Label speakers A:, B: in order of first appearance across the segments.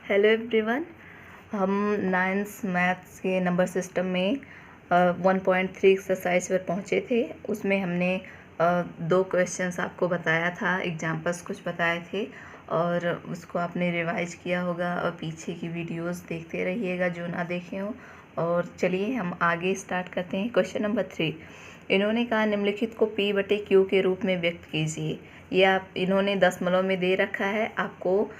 A: Hello everyone. हम ninth maths के number system में 1.3 एक्सरसाइज पर पहुँचे थे। उसमें हमने दो क्वेश्चंस आपको बताया था, एग्जाम्पल्स कुछ बताए थे और उसको आपने रिवाइज किया होगा और पीछे की वीडियोस देखते रहिएगा जो ना देखे हो। और चलिए हम आगे स्टार्ट करते हैं। क्वेश्चन नंबर 3, इन्होंने कहा निम्नलिखित को P/Q के रूप में व्यक्त कीजिए। ये आप इन्होंने दशमलव में दे रखा है, आपको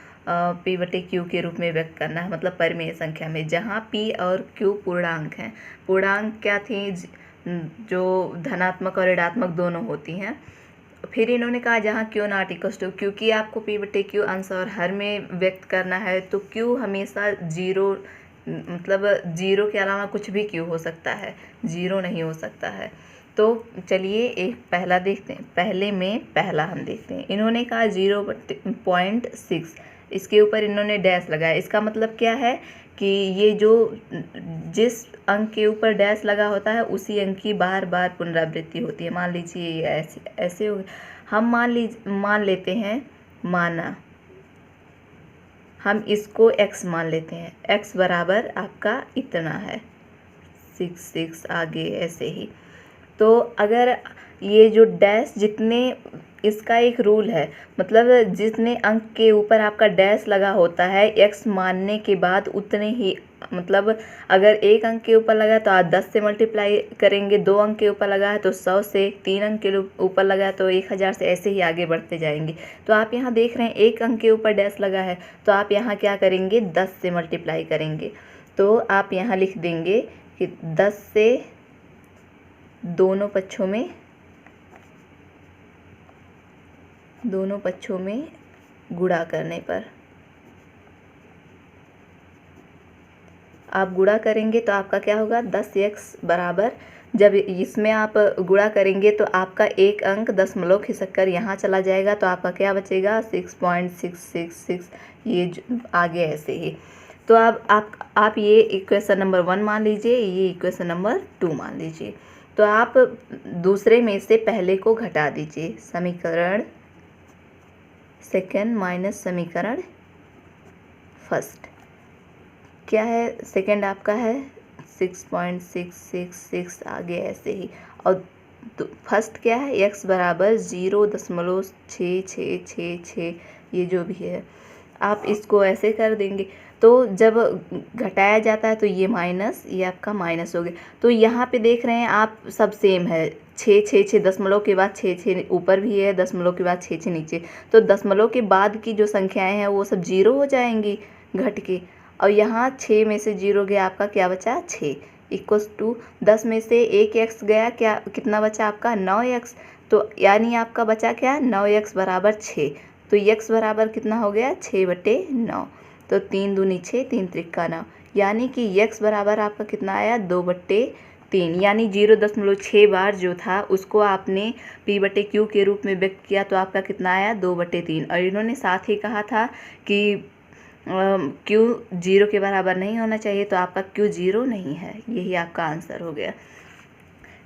A: P/Q के रूप में व्यक्त करना है, मतलब परिमेय संख्या में, जहाँ P और Q पूर्णांक हैं। पूर्णांक क्या थी? जो धनात्मक और ऋणात्मक दोनों होती हैं। फिर इन्होंने कहा जहाँ Q नॉट इक्वल टू, क्योंकि आपको P/Q अंश और हर में व्यक्त करना है तो Q हमेशा जीरो, मतलब जीरो के अलावा कुछ भी Q हो सकता है, जीरो नहीं हो सकता है। तो चलिए एक पहला देखते हैं। पहला हम देखते हैं। इन्होंने कहा 0.6, इसके ऊपर इन्होंने डैश लगाया। इसका मतलब क्या है कि ये जो जिस अंक के ऊपर डैश लगा होता है उसी अंक की बार बार पुनरावृत्ति होती है। मान लीजिए ये ऐसे ऐसे हो, हम मान लेते हैं, माना हम इसको x मान लेते हैं। x बराबर आपका इतना है, 6 आगे ऐसे ही। तो अगर ये जो डैश जितने, इसका एक रूल है, मतलब जितने अंक के ऊपर आपका डैश लगा होता है x मानने के बाद उतने ही, मतलब अगर एक अंक के ऊपर लगा है तो आप 10 से मल्टीप्लाई करेंगे, 2 अंक के ऊपर लगा है तो 100 से, 3 अंक के ऊपर लगा है तो 1000 से, ऐसे ही आगे बढ़ते जाएंगे। तो आप यहाँ देख रहे हैं एक अंक के ऊपर डैश लगा है तो आप यहाँ क्या करेंगे, 10 से मल्टीप्लाई करेंगे। तो आप यहाँ लिख देंगे कि 10 से दोनों पक्षों में गुणा करने पर, आप गुणा करेंगे तो आपका क्या होगा, 10x बराबर, जब इसमें आप गुणा करेंगे तो आपका एक अंक दशमलव खिसक कर यहाँ चला जाएगा तो आपका क्या बचेगा, 6.666। ये आगे ऐसे ही। तो अब आप ये इक्वेशन नंबर 1 मान लीजिए, ये इक्वेशन नंबर 2 मान लीजिए। तो आप दूसरे में से पहले को घटा दीजिए, समीकरण सेकंड माइनस समीकरण फर्स्ट। क्या है, सेकंड आपका है 6.666 आगे ऐसे ही। और फर्स्ट क्या है, x बराबर 0.6666, ये जो भी है आप इसको ऐसे कर देंगे। तो जब घटाया जाता है तो ये माइनस, ये आपका माइनस हो गया। तो यहाँ पे देख रहे हैं आप, सब सेम है, 6 दशमलव के बाद 6 ऊपर भी है, दशमलव के बाद 6 नीचे। तो दशमलव के बाद की जो संख्याएं हैं वो सब जीरो हो जाएंगी घट के। और यहाँ 6 में से 0 गया, आपका क्या बचा, 6 इक्वल्स टू 10 में से 1x गया, क्या कितना बचा आपका, 9x। तो यानी आपका बचा क्या, 9x बराबर 6। तो x बराबर कितना हो गया, 6/9। तो 3 दूनी 6, 3 त्रिका 9, यानी कि x बराबर आपका कितना आया, 2/3। यानी 0.6 बार जो था उसको आपने P/Q के रूप में व्यक्त किया तो आपका कितना आया, 2/3। और इन्होंने साथ ही कहा था कि Q 0 के बराबर नहीं होना चाहिए, तो आपका Q 0 नहीं है, यही आपका आंसर हो गया।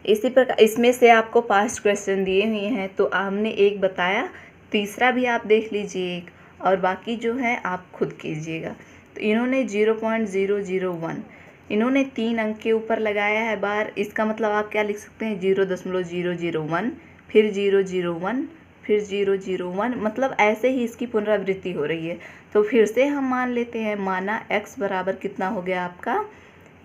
A: इसी प्रकार इसमें से आपको पास्ट क्वेश्चन दिए हुए हैं, तो हमने एक बताया, तीसरा भी आप देख लीजिए एक, और बाकी जो है आप खुद कीजिएगा। तो इन्होंने 0.001, इन्होंने 3 अंक के ऊपर लगाया है बार। इसका मतलब आप क्या लिख सकते हैं, 0.001, फिर 001, फिर 001, मतलब ऐसे ही इसकी पुनरावृत्ति हो रही है। तो फिर से हम मान लेते हैं, माना x बराबर कितना हो गया आपका,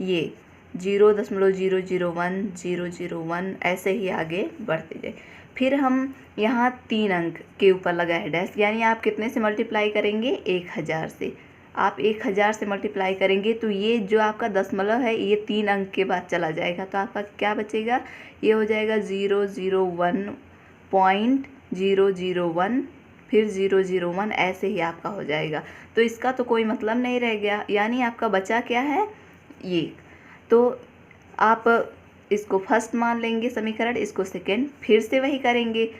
A: ये 0.001, 001, ऐसे ही आगे बढ़ते जाए। फिर हम यहाँ 3 अंक के ऊपर लगा है डैश, यानी आप कितने से मल्टीप्लाई करेंगे, 1000 से। आप 1000 से मल्टीप्लाई करेंगे तो ये जो आपका दशमलव है ये 3 अंक के बाद चला जाएगा, तो आपका क्या बचेगा, ये हो जाएगा 001.001, फिर 001, ऐसे ही आपका हो जाएगा। तो इसका तो कोई मतलब नहीं रह गया, यानी आपका बचा क्या है, ये। तो आप इसको फर्स्ट मान लेंगे समीकरण, इसको सेकेंड, फिर से वही करेंगे,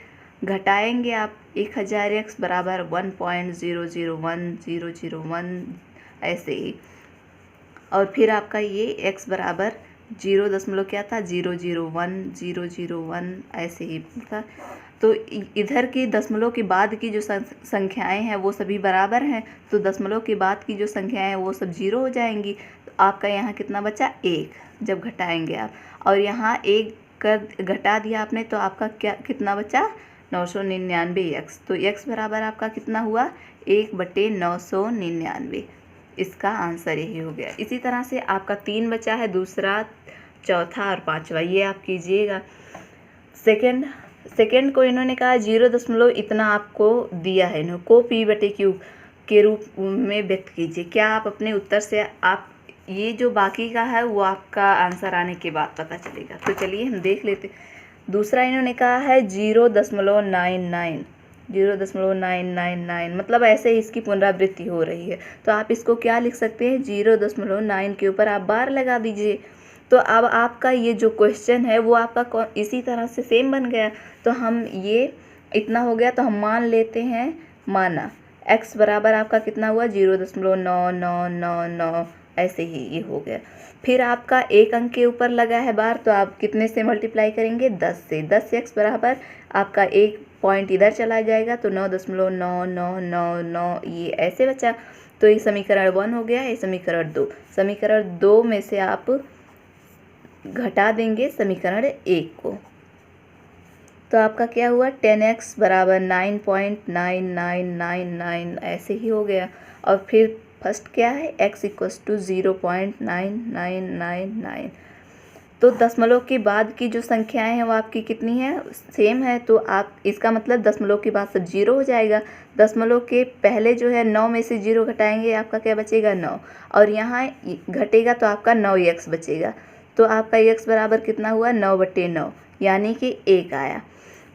A: घटाएंगे आप 1000x बराबर 1.001001, ऐसे ही। और फिर आपका ये x बराबर 0 दशमलव क्या था, 001, 001, ऐसे ही था। तो इधर की दशमलव के बाद की जो संख्याएं हैं वो सभी बराबर हैं, तो दशमलव के बाद की जो संख्याएं हैं वो सब 0 हो जाएंगी। तो आपका यहाँ कितना बचा 1 जब घटाएंगे आप, और यहाँ 1 कर घटा दिया आपने तो आपका कितना बचा 999x। तो x बराबर आपका कितना हुआ 1/999। इसका आंसर यही हो गया। इसी तरह से आपका 3 बचा है, दूसरा, चौथा और पांचवा, ये आप कीजिएगा। सेकंड को इन्होंने कहा 0 इतना आपको दिया है, इन्होंने को p/q के रूप में व्यक्त कीजिए। क्या आप अपने उत्तर से आप ये जो बाकी का है वो आपका आंसर आने के बाद पता चलेगा। तो चलिए हम देख लेते। दूसरा इन्होंने कहा है 0.999 मतलब ऐसे ही इसकी पुनरावृत्ति हो रही है। तो आप इसको क्या लिख सकते हैं 0.9 के ऊपर आप बार लगा दीजिए। तो अब आपका ये जो क्वेश्चन है वो आपका इसी तरह से सेम बन गया। तो हम ये इतना हो गया तो हम मान लेते हैं, माना x बराबर आपका कितना हुआ 0.9999, ऐसे ही ये हो गया। फिर आपका एक अंक के ऊपर लगा है बार, तो आप कितने से मल्टीप्लाई करेंगे 10 से। 10x बराबर आपका एक पॉइंट इधर चला जाएगा तो 9.9999 ये ऐसे बचा। तो ये समीकरण 1 हो गया, ये समीकरण 2। समीकरण 2 में से आप घटा देंगे समीकरण 1 को, तो आपका क्या हुआ 10x बराबर 9.9999 ऐसे ही हो गया। और फिर फर्स्ट क्या है x = 0.9999। तो दशमलव के बाद की जो संख्याएं हैं वो आपकी कितनी है, सेम है। तो आप इसका मतलब दशमलव के बाद सब 0 हो जाएगा। दशमलव के पहले जो है 9 में से 0 घटाएंगे, आपका क्या बचेगा 9, और यहाँ घटेगा तो आपका 9x बचेगा। तो आपका x बराबर कितना हुआ 9/9, यानी कि 1 आया।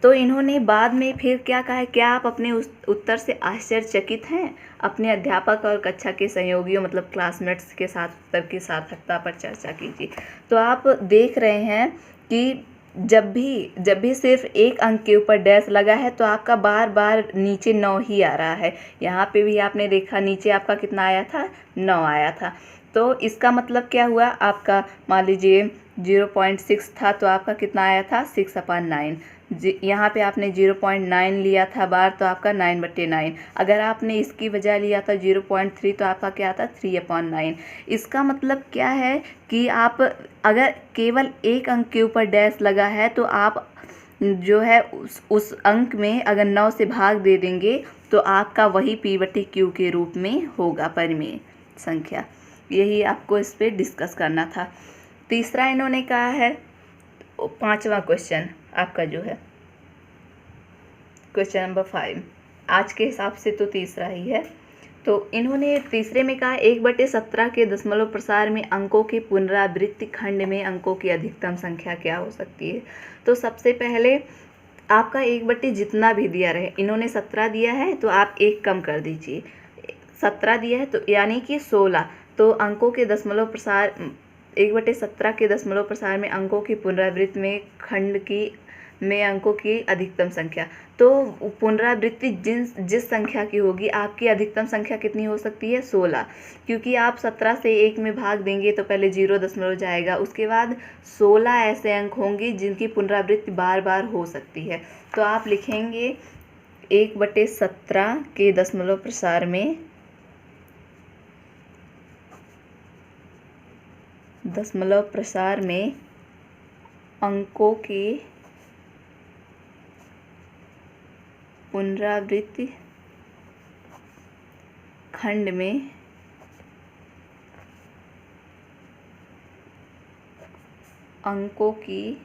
A: तो इन्होंने बाद में फिर क्या कहा है, क्या आप अपने उस उत्तर से आश्चर्यचकित हैं? अपने अध्यापक और कक्षा के सहयोगियों मतलब क्लासमेट्स के साथ उत्तर की सार्थकता पर चर्चा कीजिए। तो आप देख रहे हैं कि जब भी सिर्फ एक अंक के ऊपर डैश लगा है तो आपका बार बार नीचे 9 ही आ रहा है। यहाँ पे भी आपने देखा नीचे आपका कितना आया था 9 आया था। तो इसका मतलब क्या हुआ, आपका मान लीजिए 0.6 था तो आपका कितना आया था 6/9। यहाँ पे आपने 0.9 लिया था बार तो आपका 9/9। अगर आपने इसकी वजह लिया था 0.3 तो आपका क्या था 3/9। इसका मतलब क्या है कि आप अगर केवल एक अंक के ऊपर डैश लगा है तो आप जो है उस अंक में अगर 9 से भाग दे देंगे तो आपका वही p/q के रूप में होगा परिमेय संख्या। यही आपको इस पर डिस्कस करना था। तीसरा इन्होंने कहा है, पांचवा क्वेश्चन आपका जो है क्वेश्चन नंबर 5 आज के हिसाब से तो तीसरा ही है। तो इन्होंने तीसरे में कहा 1/17 के दशमलव प्रसार में अंकों के पुनरावृत्ति खंड में अंकों की अधिकतम संख्या क्या हो सकती है। तो सबसे पहले आपका 1/, जितना भी दिया रहे, इन्होंने 17 दिया है तो आप 1 कम कर दीजिए, 17 दिया है तो यानी कि 16। तो अंकों के दशमलव प्रसार 1/17 के दशमलव प्रसार में अंकों की पुनरावृत्ति में खंड में अंकों की अधिकतम संख्या। तो पुनरावृत्ति जिस संख्या की होगी आपकी अधिकतम संख्या कितनी हो सकती है 16, क्योंकि आप 17 से 1 में भाग देंगे तो पहले 0 दशमलव जाएगा, उसके बाद 16 ऐसे अंक होंगे जिनकी पुनरावृत्ति बार बार हो सकती है। तो आप लिखेंगे 1/17 के दशमलव प्रसार में अंकों की पुनरावृत्ति खंड में अंकों की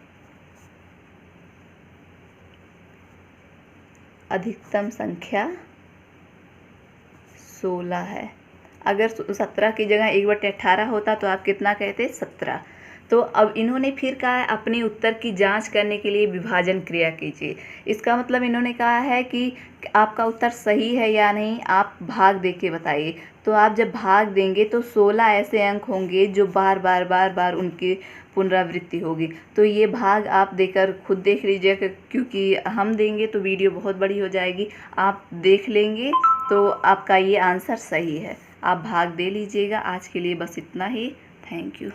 A: अधिकतम संख्या 16 है। अगर 17 की जगह 1/18 होता तो आप कितना कहते 17। तो अब इन्होंने फिर कहा है अपने उत्तर की जांच करने के लिए विभाजन क्रिया कीजिए। इसका मतलब इन्होंने कहा है कि आपका उत्तर सही है या नहीं, आप भाग दे के बताइए। तो आप जब भाग देंगे तो 16 ऐसे अंक होंगे जो बार बार उनकी पुनरावृत्ति होगी। तो ये भाग आप देकर खुद देख लीजिएगा, क्योंकि हम देंगे तो वीडियो बहुत बड़ी हो जाएगी। आप देख लेंगे तो आपका ये आंसर सही है, आप भाग दे लीजिएगा। आज के लिए बस इतना ही। Thank you.